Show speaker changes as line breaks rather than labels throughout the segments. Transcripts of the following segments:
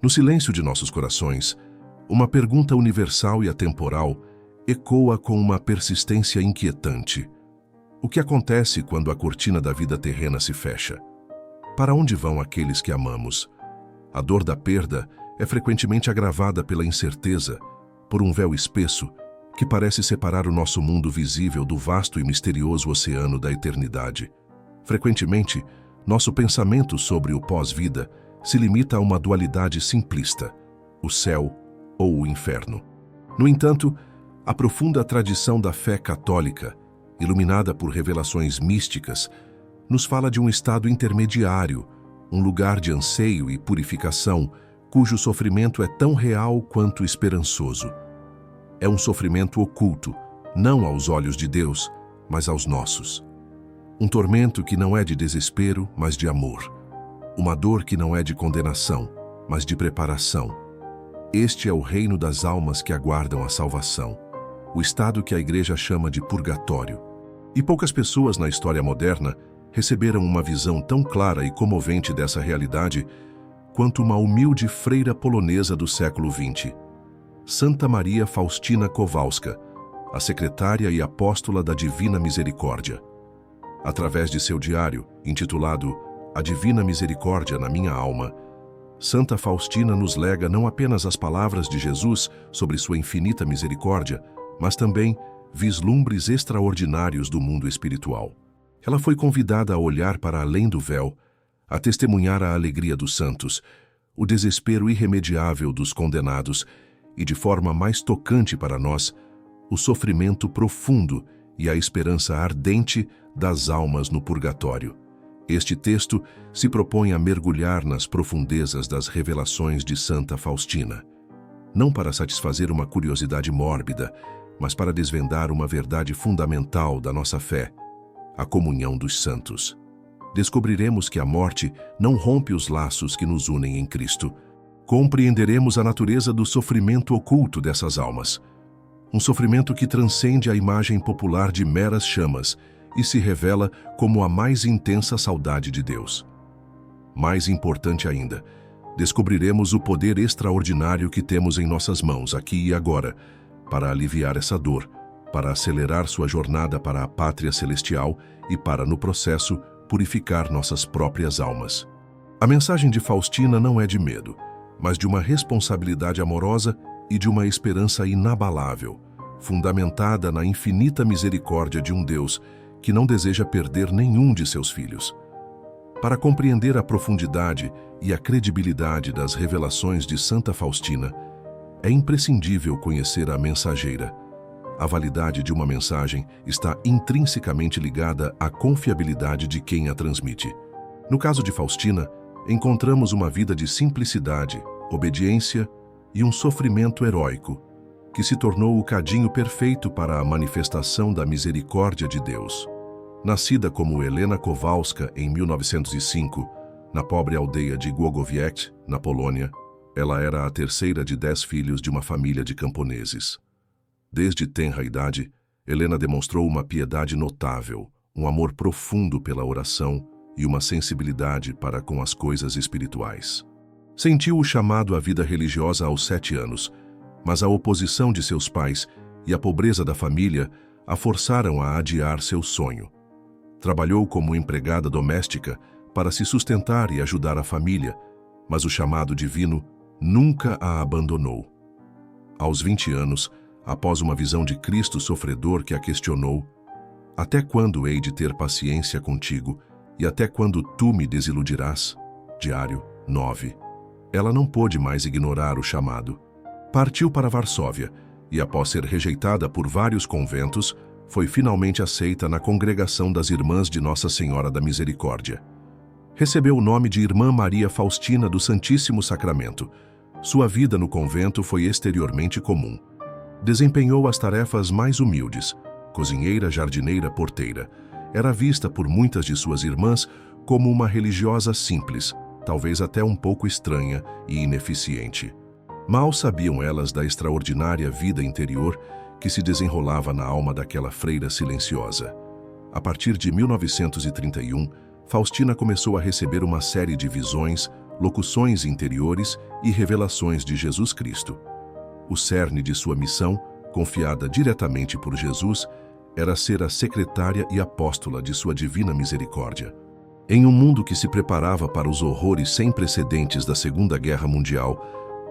No silêncio de nossos corações, uma pergunta universal e atemporal ecoa com uma persistência inquietante. O que acontece quando a cortina da vida terrena se fecha? Para onde vão aqueles que amamos? A dor da perda é frequentemente agravada pela incerteza, por um véu espesso que parece separar o nosso mundo visível do vasto e misterioso oceano da eternidade. Frequentemente, nosso pensamento sobre o pós-vida se limita a uma dualidade simplista, o céu ou o inferno. No entanto, a profunda tradição da fé católica, iluminada por revelações místicas, nos fala de um estado intermediário, um lugar de anseio e purificação, cujo sofrimento é tão real quanto esperançoso. É um sofrimento oculto, não aos olhos de Deus, mas aos nossos. Um tormento que não é de desespero, mas de amor. Uma dor que não é de condenação, mas de preparação. Este é o reino das almas que aguardam a salvação, o estado que a Igreja chama de purgatório. E poucas pessoas na história moderna receberam uma visão tão clara e comovente dessa realidade quanto uma humilde freira polonesa do século XX, Santa Maria Faustina Kowalska, a secretária e apóstola da Divina Misericórdia. Através de seu diário, intitulado A Divina Misericórdia na Minha Alma, Santa Faustina nos lega não apenas as palavras de Jesus sobre sua infinita misericórdia, mas também vislumbres extraordinários do mundo espiritual. Ela foi convidada a olhar para além do véu, a testemunhar a alegria dos santos, o desespero irremediável dos condenados e, de forma mais tocante para nós, o sofrimento profundo e a esperança ardente das almas no purgatório. Este texto se propõe a mergulhar nas profundezas das revelações de Santa Faustina, não para satisfazer uma curiosidade mórbida, mas para desvendar uma verdade fundamental da nossa fé, a comunhão dos santos. Descobriremos que a morte não rompe os laços que nos unem em Cristo. Compreenderemos a natureza do sofrimento oculto dessas almas. Um sofrimento que transcende a imagem popular de meras chamas e se revela como a mais intensa saudade de Deus. Mais importante ainda, descobriremos o poder extraordinário que temos em nossas mãos, aqui e agora, para aliviar essa dor, para acelerar sua jornada para a pátria celestial e para, no processo, purificar nossas próprias almas. A mensagem de Faustina não é de medo, mas de uma responsabilidade amorosa e de uma esperança inabalável, fundamentada na infinita misericórdia de um Deus que não deseja perder nenhum de seus filhos. Para compreender a profundidade e a credibilidade das revelações de Santa Faustina, é imprescindível conhecer a mensageira. A validade de uma mensagem está intrinsecamente ligada à confiabilidade de quem a transmite. No caso de Faustina, encontramos uma vida de simplicidade, obediência e um sofrimento heróico, que se tornou o cadinho perfeito para a manifestação da misericórdia de Deus. Nascida como Helena Kowalska em 1905, na pobre aldeia de Głogowiec, na Polônia, ela era a terceira de 10 filhos de uma família de camponeses. Desde tenra idade, Helena demonstrou uma piedade notável, um amor profundo pela oração e uma sensibilidade para com as coisas espirituais. Sentiu o chamado à vida religiosa aos 7 anos, mas a oposição de seus pais e a pobreza da família a forçaram a adiar seu sonho. Trabalhou como empregada doméstica para se sustentar e ajudar a família, mas o chamado divino nunca a abandonou. Aos 20 anos, após uma visão de Cristo sofredor que a questionou: "Até quando hei de ter paciência contigo, e até quando tu me desiludirás?" Diário 9. Ela não pôde mais ignorar o chamado. Partiu para Varsóvia e, após ser rejeitada por vários conventos, foi finalmente aceita na congregação das Irmãs de Nossa Senhora da Misericórdia. Recebeu o nome de Irmã Maria Faustina do Santíssimo Sacramento. Sua vida no convento foi exteriormente comum. Desempenhou as tarefas mais humildes: cozinheira, jardineira, porteira. Era vista por muitas de suas irmãs como uma religiosa simples, talvez até um pouco estranha e ineficiente. Mal sabiam elas da extraordinária vida interior que se desenrolava na alma daquela freira silenciosa. A partir de 1931, Faustina começou a receber uma série de visões, locuções interiores e revelações de Jesus Cristo. O cerne de sua missão, confiada diretamente por Jesus, era ser a secretária e apóstola de sua divina misericórdia. Em um mundo que se preparava para os horrores sem precedentes da Segunda Guerra Mundial,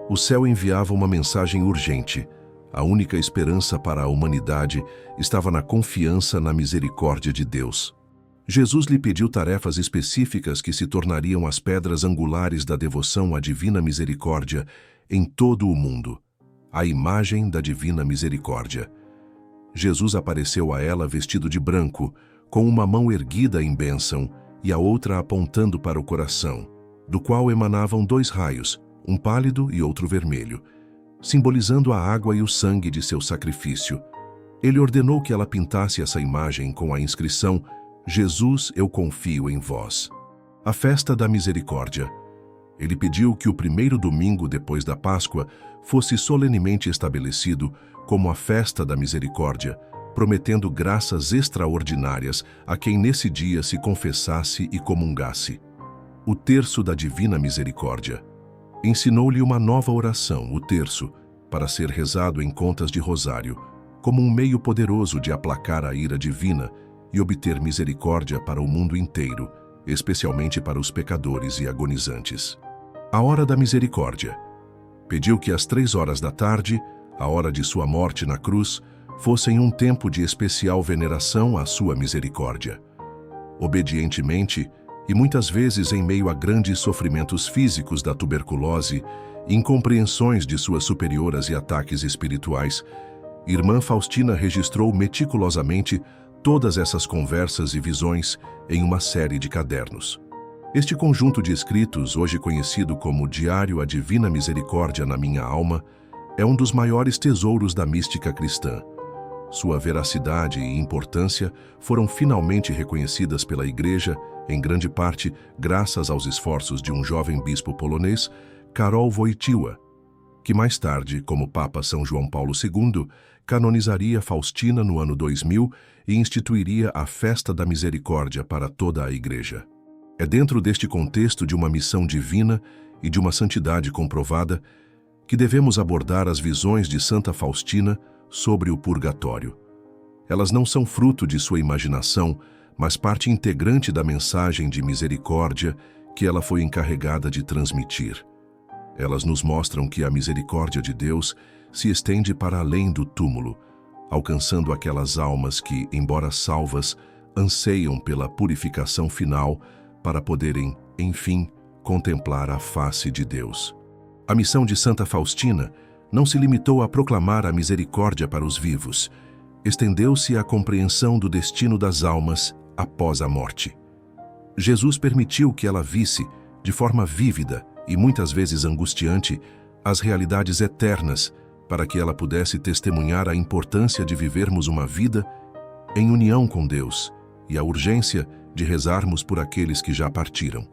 o céu enviava uma mensagem urgente. A única esperança para a humanidade estava na confiança na misericórdia de Deus. Jesus lhe pediu tarefas específicas que se tornariam as pedras angulares da devoção à divina misericórdia em todo o mundo. A imagem da divina misericórdia. Jesus apareceu a ela vestido de branco, com uma mão erguida em bênção e a outra apontando para o coração, do qual emanavam 2 raios, um pálido e outro vermelho, simbolizando a água e o sangue de seu sacrifício. Ele ordenou que ela pintasse essa imagem com a inscrição: Jesus, eu confio em vós. A festa da misericórdia. Ele pediu que o primeiro domingo depois da Páscoa fosse solenemente estabelecido como a festa da misericórdia, prometendo graças extraordinárias a quem nesse dia se confessasse e comungasse. O terço da divina misericórdia. Ensinou-lhe uma nova oração, o terço, para ser rezado em contas de rosário, como um meio poderoso de aplacar a ira divina e obter misericórdia para o mundo inteiro, especialmente para os pecadores e agonizantes. A hora da misericórdia. Pediu que às 3 horas da tarde, a hora de sua morte na cruz, fossem um tempo de especial veneração à sua misericórdia. Obedientemente, e muitas vezes em meio a grandes sofrimentos físicos da tuberculose, incompreensões de suas superioras e ataques espirituais, Irmã Faustina registrou meticulosamente todas essas conversas e visões em uma série de cadernos. Este conjunto de escritos, hoje conhecido como Diário à Divina Misericórdia na Minha Alma, é um dos maiores tesouros da mística cristã. Sua veracidade e importância foram finalmente reconhecidas pela Igreja, em grande parte graças aos esforços de um jovem bispo polonês, Karol Wojtyła, que mais tarde, como Papa São João Paulo II, canonizaria Faustina no ano 2000 e instituiria a Festa da Misericórdia para toda a Igreja. É dentro deste contexto de uma missão divina e de uma santidade comprovada que devemos abordar as visões de Santa Faustina sobre o purgatório. Elas não são fruto de sua imaginação, mas parte integrante da mensagem de misericórdia que ela foi encarregada de transmitir. Elas nos mostram que a misericórdia de Deus se estende para além do túmulo, alcançando aquelas almas que, embora salvas, anseiam pela purificação final para poderem, enfim, contemplar a face de Deus. A missão de Santa Faustina não se limitou a proclamar a misericórdia para os vivos, estendeu-se à compreensão do destino das almas após a morte. Jesus permitiu que ela visse, de forma vívida e muitas vezes angustiante, as realidades eternas, para que ela pudesse testemunhar a importância de vivermos uma vida em união com Deus e a urgência de rezarmos por aqueles que já partiram.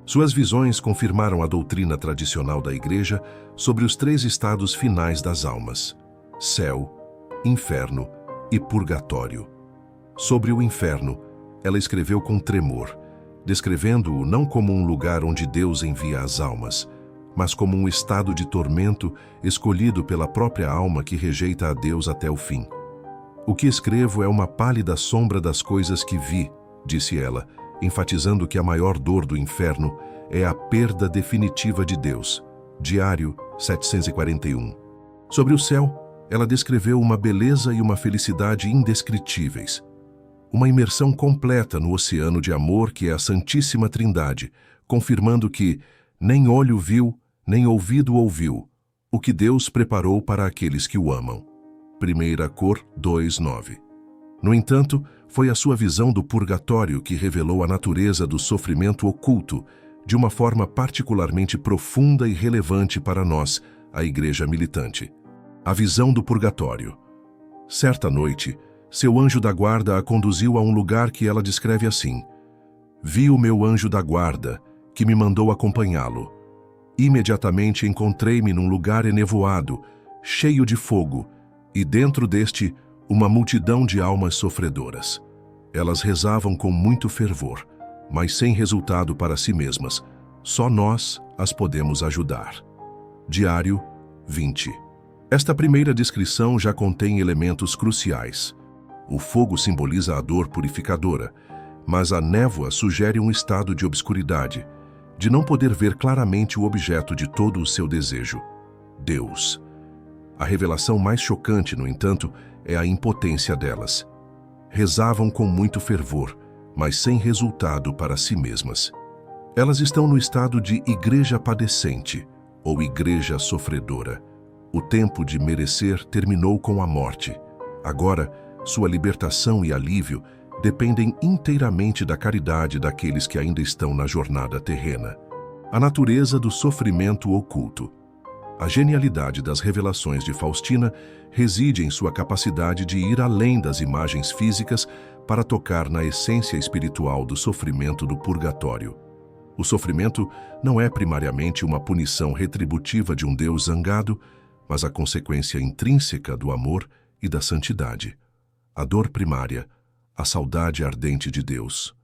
Suas visões confirmaram a doutrina tradicional da Igreja sobre os 3 estados finais das almas: céu, inferno e purgatório. Sobre o inferno, ela escreveu com tremor, descrevendo-o não como um lugar onde Deus envia as almas, mas como um estado de tormento escolhido pela própria alma que rejeita a Deus até o fim. O que escrevo é uma pálida sombra das coisas que vi, disse ela, enfatizando que a maior dor do inferno é a perda definitiva de Deus. Diário 741. Sobre o céu, ela descreveu uma beleza e uma felicidade indescritíveis. Uma imersão completa no oceano de amor que é a Santíssima Trindade, confirmando que nem olho viu, nem ouvido ouviu, o que Deus preparou para aqueles que o amam. 1 Cor 2:9. No entanto, foi a sua visão do purgatório que revelou a natureza do sofrimento oculto de uma forma particularmente profunda e relevante para nós, a Igreja militante. A visão do purgatório. Certa noite, seu anjo da guarda a conduziu a um lugar que ela descreve assim: vi o meu anjo da guarda, que me mandou acompanhá-lo. Imediatamente encontrei-me num lugar enevoado, cheio de fogo, e dentro deste, uma multidão de almas sofredoras. Elas rezavam com muito fervor, mas sem resultado para si mesmas, Só nós as podemos ajudar. Diário 20. Esta primeira descrição já contém elementos cruciais. O fogo simboliza a dor purificadora, mas a névoa sugere um estado de obscuridade, de não poder ver claramente o objeto de todo o seu desejo, Deus. A revelação mais chocante, no entanto, é a impotência delas. Rezavam com muito fervor, mas sem resultado para si mesmas. Elas estão no estado de igreja padecente, ou igreja sofredora. O tempo de merecer terminou com a morte. Agora, sua libertação e alívio dependem inteiramente da caridade daqueles que ainda estão na jornada terrena. A natureza do sofrimento oculto. A genialidade das revelações de Faustina reside em sua capacidade de ir além das imagens físicas para tocar na essência espiritual do sofrimento do purgatório. O sofrimento não é primariamente uma punição retributiva de um Deus zangado, mas a consequência intrínseca do amor e da santidade. A dor primária, a saudade ardente de Deus.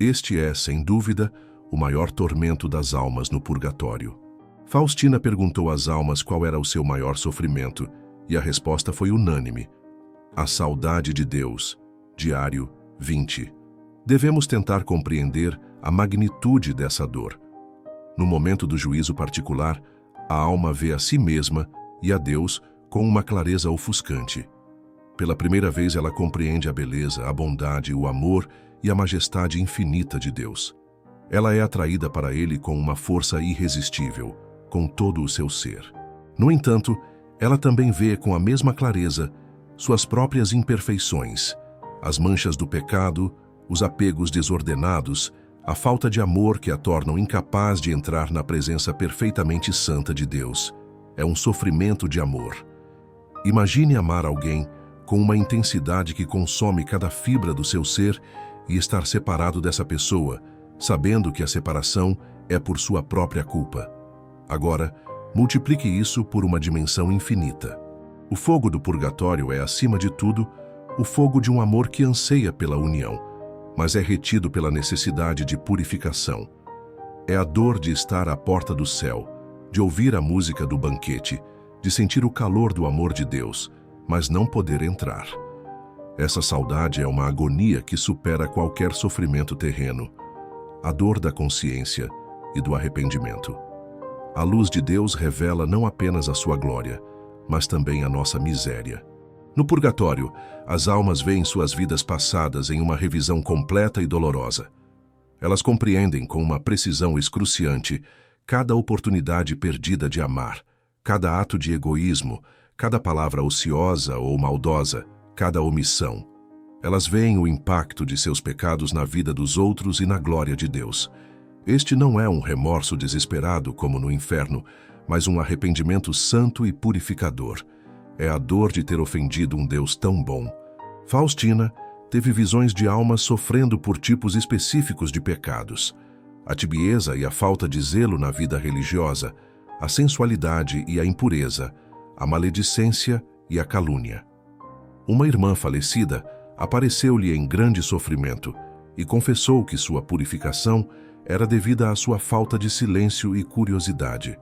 Este é, sem dúvida, o maior tormento das almas no purgatório. Faustina perguntou às almas qual era o seu maior sofrimento, e a resposta foi unânime: a saudade de Deus. Diário 20. Devemos tentar compreender a magnitude dessa dor. No momento do juízo particular, a alma vê a si mesma e a Deus com uma clareza ofuscante. Pela primeira vez ela compreende a beleza, a bondade, o amor e a majestade infinita de Deus. Ela é atraída para Ele com uma força irresistível, com todo o seu ser. No entanto, ela também vê com a mesma clareza suas próprias imperfeições, as manchas do pecado, os apegos desordenados, a falta de amor que a tornam incapaz de entrar na presença perfeitamente santa de Deus. É um sofrimento de amor. Imagine amar alguém com uma intensidade que consome cada fibra do seu ser e estar separado dessa pessoa, sabendo que a separação é por sua própria culpa. Agora, multiplique isso por uma dimensão infinita. O fogo do purgatório é, acima de tudo, o fogo de um amor que anseia pela união, mas é retido pela necessidade de purificação. É a dor de estar à porta do céu, de ouvir a música do banquete, de sentir o calor do amor de Deus, mas não poder entrar. Essa saudade é uma agonia que supera qualquer sofrimento terreno. A dor da consciência e do arrependimento. A luz de Deus revela não apenas a sua glória, mas também a nossa miséria. No purgatório, as almas veem suas vidas passadas em uma revisão completa e dolorosa. Elas compreendem com uma precisão excruciante cada oportunidade perdida de amar, cada ato de egoísmo, cada palavra ociosa ou maldosa, cada omissão. Elas veem o impacto de seus pecados na vida dos outros e na glória de Deus. Este não é um remorso desesperado como no inferno, mas um arrependimento santo e purificador. É a dor de ter ofendido um Deus tão bom. Faustina teve visões de almas sofrendo por tipos específicos de pecados. A tibieza e a falta de zelo na vida religiosa, a sensualidade e a impureza, a maledicência e a calúnia. Uma irmã falecida apareceu-lhe em grande sofrimento e confessou que sua purificação era devida à sua falta de silêncio e curiosidade.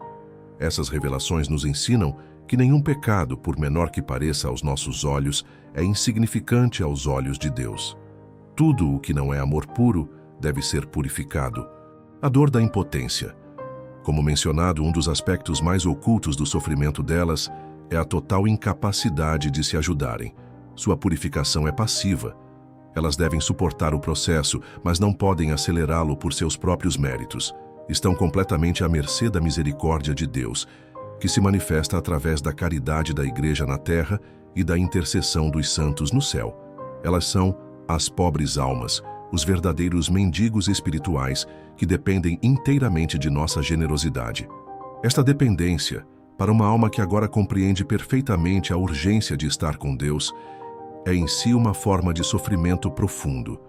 Essas revelações nos ensinam que nenhum pecado, por menor que pareça aos nossos olhos, é insignificante aos olhos de Deus. Tudo o que não é amor puro deve ser purificado. A dor da impotência. Como mencionado, um dos aspectos mais ocultos do sofrimento delas é a total incapacidade de se ajudarem. Sua purificação é passiva. Elas devem suportar o processo, mas não podem acelerá-lo por seus próprios méritos. Estão completamente à mercê da misericórdia de Deus, que se manifesta através da caridade da Igreja na terra e da intercessão dos santos no céu. Elas são as pobres almas, os verdadeiros mendigos espirituais que dependem inteiramente de nossa generosidade. Esta dependência, para uma alma que agora compreende perfeitamente a urgência de estar com Deus, é em si uma forma de sofrimento profundo.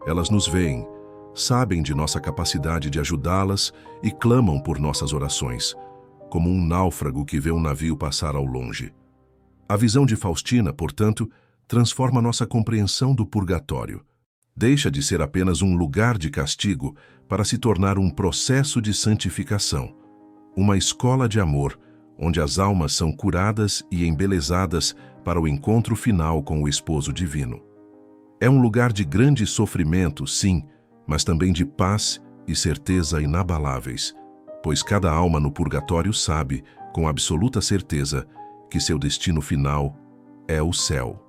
Elas nos veem, sabem de nossa capacidade de ajudá-las e clamam por nossas orações, como um náufrago que vê um navio passar ao longe. A visão de Faustina, portanto, transforma nossa compreensão do purgatório. Deixa de ser apenas um lugar de castigo para se tornar um processo de santificação, uma escola de amor, onde as almas são curadas e embelezadas para o encontro final com o esposo divino. É um lugar de grande sofrimento, sim, mas também de paz e certeza inabaláveis, pois cada alma no purgatório sabe, com absoluta certeza, que seu destino final é o céu.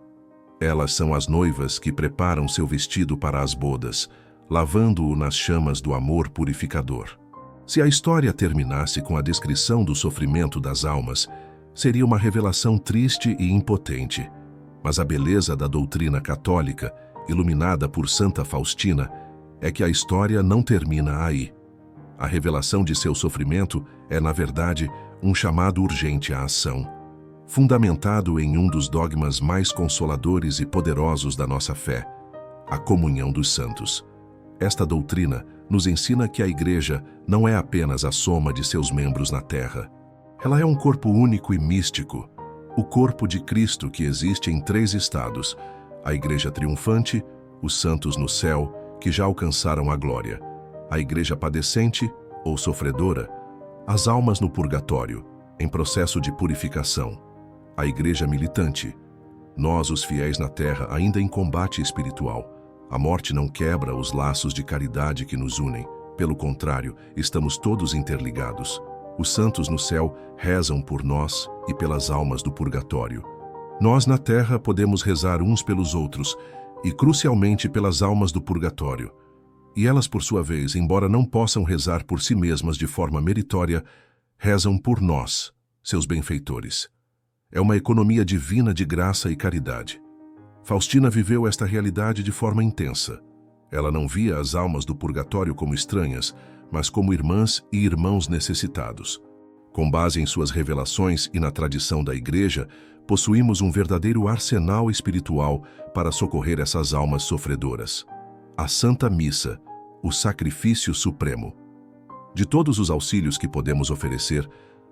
Elas são as noivas que preparam seu vestido para as bodas, lavando-o nas chamas do amor purificador. Se a história terminasse com a descrição do sofrimento das almas, seria uma revelação triste e impotente. Mas a beleza da doutrina católica, iluminada por Santa Faustina, é que a história não termina aí. A revelação de seu sofrimento é, na verdade, um chamado urgente à ação, fundamentado em um dos dogmas mais consoladores e poderosos da nossa fé, a comunhão dos santos. Esta doutrina nos ensina que a Igreja não é apenas a soma de seus membros na Terra. Ela é um corpo único e místico, o corpo de Cristo que existe em 3 estados: a Igreja triunfante, os santos no céu, que já alcançaram a glória, a Igreja padecente ou sofredora, as almas no purgatório, em processo de purificação, a Igreja militante, nós os fiéis na terra ainda em combate espiritual. A morte não quebra os laços de caridade que nos unem, pelo contrário, estamos todos interligados. Os santos no céu rezam por nós e pelas almas do purgatório. Nós na terra podemos rezar uns pelos outros e crucialmente pelas almas do purgatório. E elas, por sua vez, embora não possam rezar por si mesmas de forma meritória, rezam por nós, seus benfeitores. É uma economia divina de graça e caridade. Faustina viveu esta realidade de forma intensa. Ela não via as almas do purgatório como estranhas, mas como irmãs e irmãos necessitados. Com base em suas revelações e na tradição da Igreja, possuímos um verdadeiro arsenal espiritual para socorrer essas almas sofredoras. A Santa Missa, o sacrifício supremo. De todos os auxílios que podemos oferecer,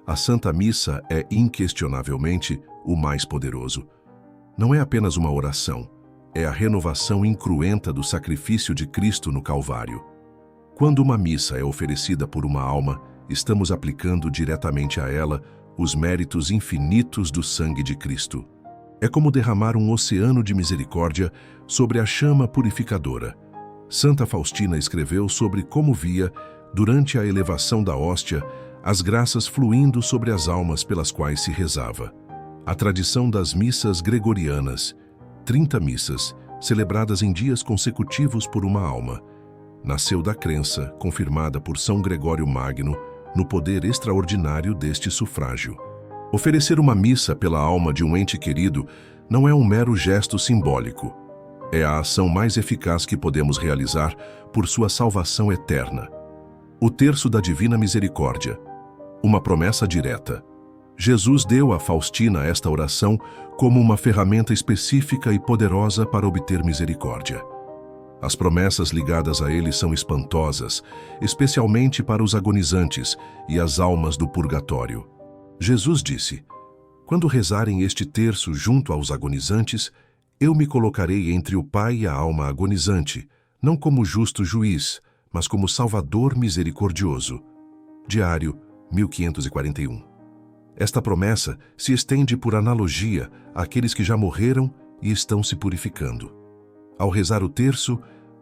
a Santa Missa é inquestionavelmente o mais poderoso. Não é apenas uma oração, é a renovação incruenta do sacrifício de Cristo no Calvário. Quando uma missa é oferecida por uma alma, estamos aplicando diretamente a ela os méritos infinitos do sangue de Cristo. É como derramar um oceano de misericórdia sobre a chama purificadora. Santa Faustina escreveu sobre como via, durante a elevação da hóstia, as graças fluindo sobre as almas pelas quais se rezava. A tradição das missas gregorianas, 30 missas, celebradas em dias consecutivos por uma alma, nasceu da crença, confirmada por São Gregório Magno, no poder extraordinário deste sufrágio. Oferecer uma missa pela alma de um ente querido não é um mero gesto simbólico. É a ação mais eficaz que podemos realizar por sua salvação eterna. O terço da Divina Misericórdia, uma promessa direta. Jesus deu a Faustina esta oração como uma ferramenta específica e poderosa para obter misericórdia. As promessas ligadas a ele são espantosas, especialmente para os agonizantes e as almas do purgatório. Jesus disse: "Quando rezarem este terço junto aos agonizantes, eu me colocarei entre o Pai e a alma agonizante, não como justo juiz, mas como Salvador misericordioso." Diário, 1541. Esta promessa se estende por analogia àqueles que já morreram e estão se purificando. Ao rezar o terço,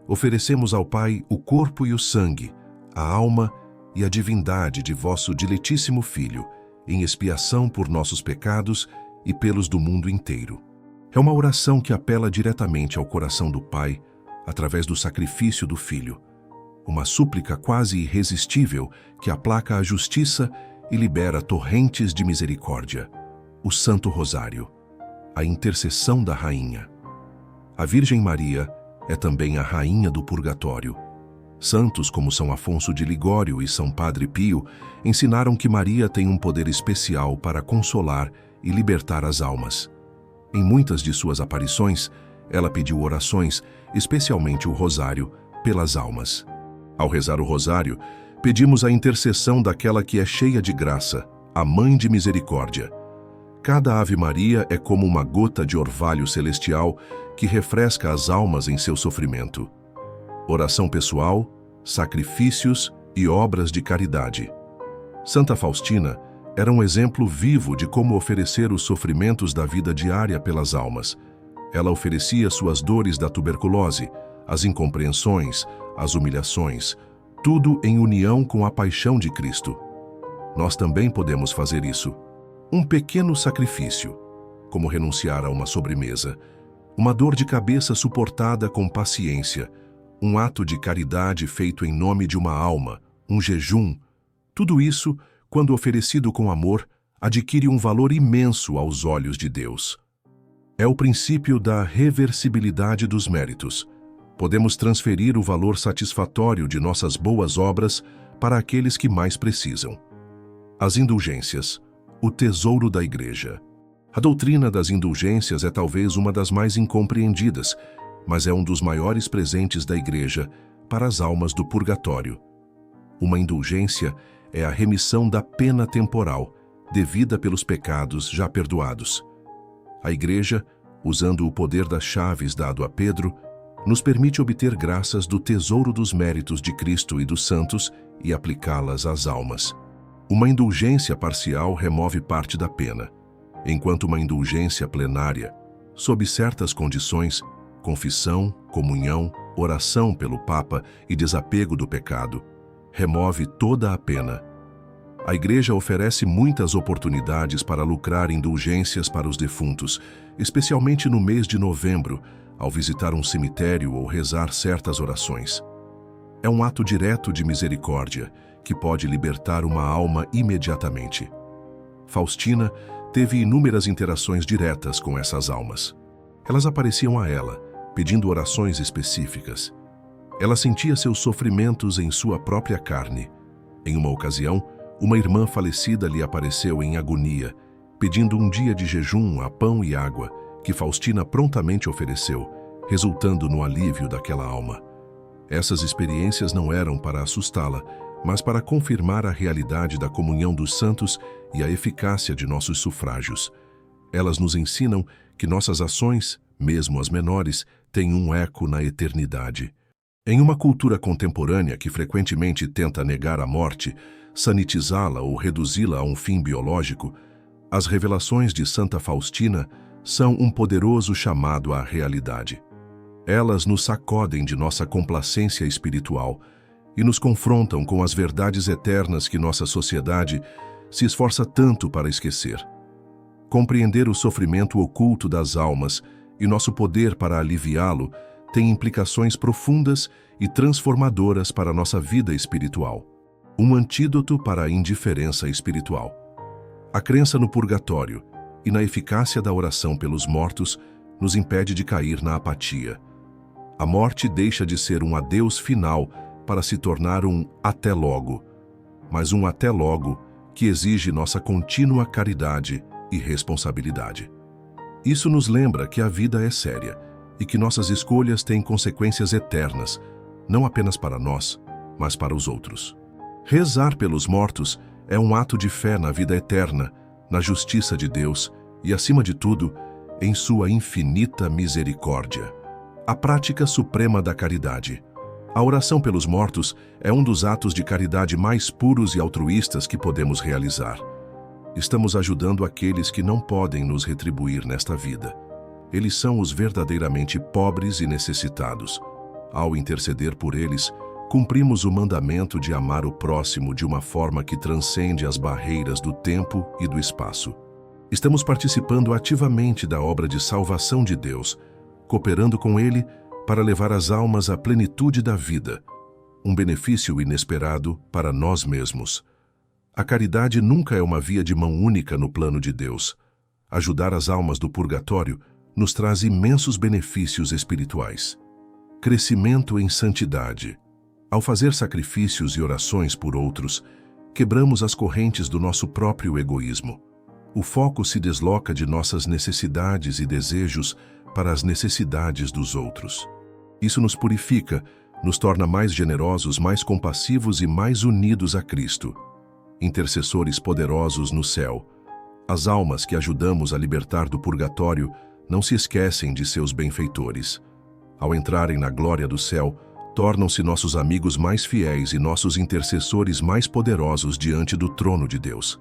oferecemos ao Pai o corpo e o sangue, a alma e a divindade de vosso diletíssimo Filho, em expiação por nossos pecados e pelos do mundo inteiro. É uma oração que apela diretamente ao coração do Pai, através do sacrifício do Filho. Uma súplica quase irresistível que aplaca a justiça e libera torrentes de misericórdia. O Santo Rosário, a intercessão da Rainha. A Virgem Maria é também a Rainha do Purgatório. Santos como São Afonso de Ligório e São Padre Pio ensinaram que Maria tem um poder especial para consolar e libertar as almas. Em muitas de suas aparições, ela pediu orações, especialmente o Rosário, pelas almas. Ao rezar o Rosário, pedimos a intercessão daquela que é cheia de graça, a Mãe de Misericórdia. Cada Ave Maria é como uma gota de orvalho celestial que refresca as almas em seu sofrimento. oração pessoal, sacrifícios e obras de caridade. Santa Faustina era um exemplo vivo de como oferecer os sofrimentos da vida diária pelas almas. Ela oferecia suas dores da tuberculose, as incompreensões, as humilhações, tudo em união com a paixão de Cristo. Nós também podemos fazer isso. Um pequeno sacrifício, como renunciar a uma sobremesa, uma dor de cabeça suportada com paciência, um ato de caridade feito em nome de uma alma, um jejum. Tudo isso, quando oferecido com amor, adquire um valor imenso aos olhos de Deus. É o princípio da reversibilidade dos méritos. Podemos transferir o valor satisfatório de nossas boas obras para aqueles que mais precisam. As indulgências, o tesouro da Igreja. A doutrina das indulgências é talvez uma das mais incompreendidas, mas é um dos maiores presentes da Igreja para as almas do purgatório. Uma indulgência é a remissão da pena temporal, devida pelos pecados já perdoados. A Igreja, usando o poder das chaves dado a Pedro, nos permite obter graças do tesouro dos méritos de Cristo e dos santos e aplicá-las às almas. Uma indulgência parcial remove parte da pena, enquanto uma indulgência plenária, sob certas condições, confissão, comunhão, oração pelo Papa e desapego do pecado, remove toda a pena. A Igreja oferece muitas oportunidades para lucrar indulgências para os defuntos, especialmente no mês de novembro, ao visitar um cemitério ou rezar certas orações. É um ato direto de misericórdia, que pode libertar uma alma imediatamente. Faustina teve inúmeras interações diretas com essas almas. Elas apareciam a ela, pedindo orações específicas. Ela sentia seus sofrimentos em sua própria carne. Em uma ocasião, uma irmã falecida lhe apareceu em agonia, pedindo um dia de jejum a pão e água, que Faustina prontamente ofereceu, resultando no alívio daquela alma. Essas experiências não eram para assustá-la, mas para confirmar a realidade da comunhão dos santos e a eficácia de nossos sufrágios. Elas nos ensinam que nossas ações, mesmo as menores, têm um eco na eternidade. Em uma cultura contemporânea que frequentemente tenta negar a morte, sanitizá-la ou reduzi-la a um fim biológico, as revelações de Santa Faustina são um poderoso chamado à realidade. Elas nos sacodem de nossa complacência espiritual e nos confrontam com as verdades eternas que nossa sociedade se esforça tanto para esquecer. Compreender o sofrimento oculto das almas e nosso poder para aliviá-lo tem implicações profundas e transformadoras para nossa vida espiritual. Um antídoto para a indiferença espiritual. A crença no purgatório e na eficácia da oração pelos mortos nos impede de cair na apatia. A morte deixa de ser um adeus final para se tornar um até logo, mas um até logo que exige nossa contínua caridade e responsabilidade. Isso nos lembra que a vida é séria e que nossas escolhas têm consequências eternas, não apenas para nós, mas para os outros. Rezar pelos mortos é um ato de fé na vida eterna, na justiça de Deus e, acima de tudo, em sua infinita misericórdia. A prática suprema da caridade. A oração pelos mortos é um dos atos de caridade mais puros e altruístas que podemos realizar. Estamos ajudando aqueles que não podem nos retribuir nesta vida. Eles são os verdadeiramente pobres e necessitados. Ao interceder por eles, cumprimos o mandamento de amar o próximo de uma forma que transcende as barreiras do tempo e do espaço. Estamos participando ativamente da obra de salvação de Deus, cooperando com Ele para levar as almas à plenitude da vida, um benefício inesperado para nós mesmos. A caridade nunca é uma via de mão única no plano de Deus. Ajudar as almas do purgatório nos traz imensos benefícios espirituais. Crescimento em santidade. Ao fazer sacrifícios e orações por outros, quebramos as correntes do nosso próprio egoísmo. O foco se desloca de nossas necessidades e desejos para as necessidades dos outros. Isso nos purifica, nos torna mais generosos, mais compassivos e mais unidos a Cristo. Intercessores poderosos no céu. As almas que ajudamos a libertar do purgatório não se esquecem de seus benfeitores. Ao entrarem na glória do céu, tornam-se nossos amigos mais fiéis e nossos intercessores mais poderosos diante do trono de Deus.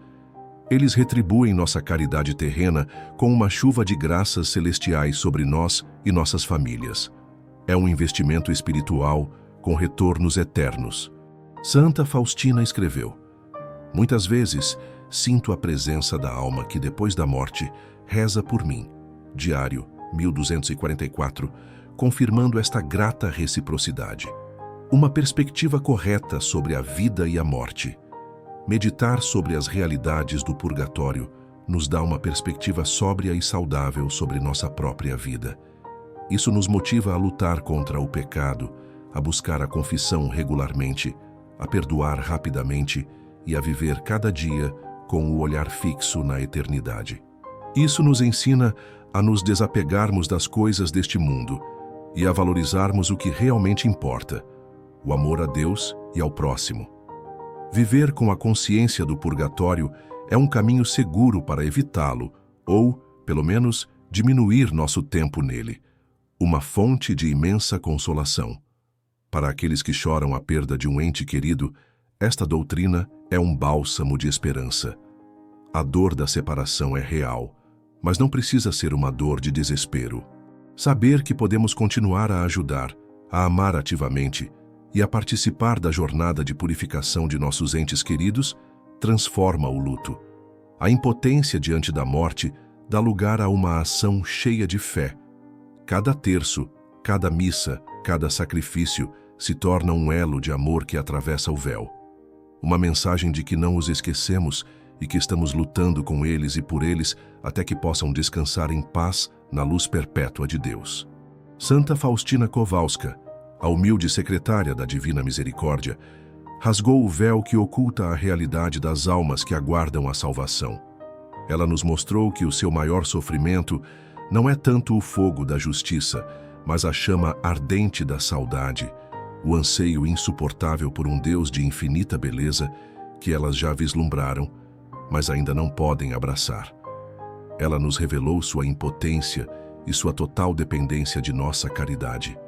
Eles retribuem nossa caridade terrena com uma chuva de graças celestiais sobre nós e nossas famílias. É um investimento espiritual com retornos eternos. Santa Faustina escreveu: muitas vezes sinto a presença da alma que depois da morte reza por mim. Diário 1244, confirmando esta grata reciprocidade. Uma perspectiva correta sobre a vida e a morte. Meditar sobre as realidades do purgatório nos dá uma perspectiva sóbria e saudável sobre nossa própria vida. Isso nos motiva a lutar contra o pecado, a buscar a confissão regularmente, a perdoar rapidamente e a viver cada dia com o olhar fixo na eternidade. Isso nos ensina a nos desapegarmos das coisas deste mundo e a valorizarmos o que realmente importa, o amor a Deus e ao próximo. Viver com a consciência do purgatório é um caminho seguro para evitá-lo ou, pelo menos, diminuir nosso tempo nele. Uma fonte de imensa consolação. Para aqueles que choram a perda de um ente querido, esta doutrina é um bálsamo de esperança. A dor da separação é real, mas não precisa ser uma dor de desespero. Saber que podemos continuar a ajudar, a amar ativamente e a participar da jornada de purificação de nossos entes queridos transforma o luto. A impotência diante da morte dá lugar a uma ação cheia de fé. Cada terço, cada missa, cada sacrifício se torna um elo de amor que atravessa o véu. Uma mensagem de que não os esquecemos e que estamos lutando com eles e por eles até que possam descansar em paz na luz perpétua de Deus. Santa Faustina Kowalska, a humilde secretária da Divina Misericórdia, rasgou o véu que oculta a realidade das almas que aguardam a salvação. Ela nos mostrou que o seu maior sofrimento não é tanto o fogo da justiça, mas a chama ardente da saudade, o anseio insuportável por um Deus de infinita beleza que elas já vislumbraram, mas ainda não podem abraçar. Ela nos revelou sua impotência e sua total dependência de nossa caridade.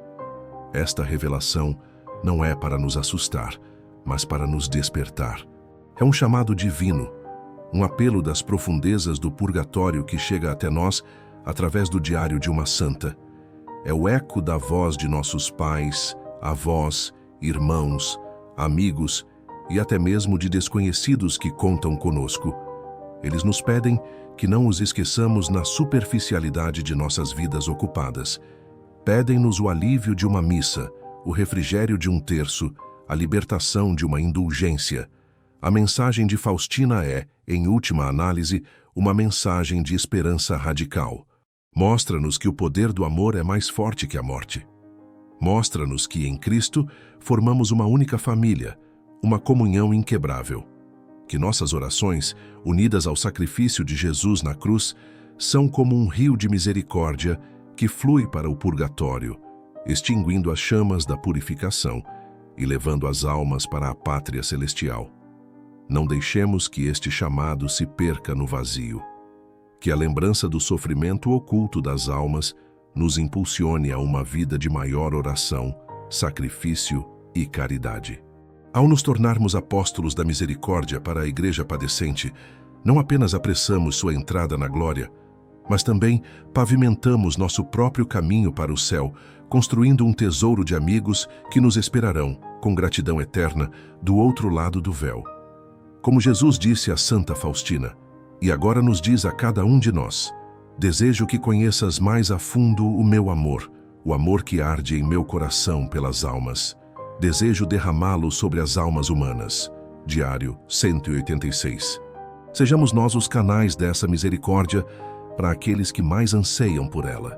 Esta revelação não é para nos assustar, mas para nos despertar. É um chamado divino, um apelo das profundezas do purgatório que chega até nós através do diário de uma santa. É o eco da voz de nossos pais, avós, irmãos, amigos e até mesmo de desconhecidos que contam conosco. Eles nos pedem que não os esqueçamos na superficialidade de nossas vidas ocupadas. Pedem-nos o alívio de uma missa, o refrigério de um terço, a libertação de uma indulgência. A mensagem de Faustina é, em última análise, uma mensagem de esperança radical. Mostra-nos que o poder do amor é mais forte que a morte. Mostra-nos que, em Cristo, formamos uma única família, uma comunhão inquebrável. Que nossas orações, unidas ao sacrifício de Jesus na cruz, são como um rio de misericórdia que flui para o purgatório, extinguindo as chamas da purificação e levando as almas para a pátria celestial. Não deixemos que este chamado se perca no vazio. Que a lembrança do sofrimento oculto das almas nos impulsione a uma vida de maior oração, sacrifício e caridade. Ao nos tornarmos apóstolos da misericórdia para a Igreja padecente, não apenas apressamos sua entrada na glória, mas também pavimentamos nosso próprio caminho para o céu, construindo um tesouro de amigos que nos esperarão, com gratidão eterna, do outro lado do véu. Como Jesus disse a Santa Faustina, e agora nos diz a cada um de nós: desejo que conheças mais a fundo o meu amor, o amor que arde em meu coração pelas almas. Desejo derramá-lo sobre as almas humanas. Diário 186. Sejamos nós os canais dessa misericórdia para aqueles que mais anseiam por ela.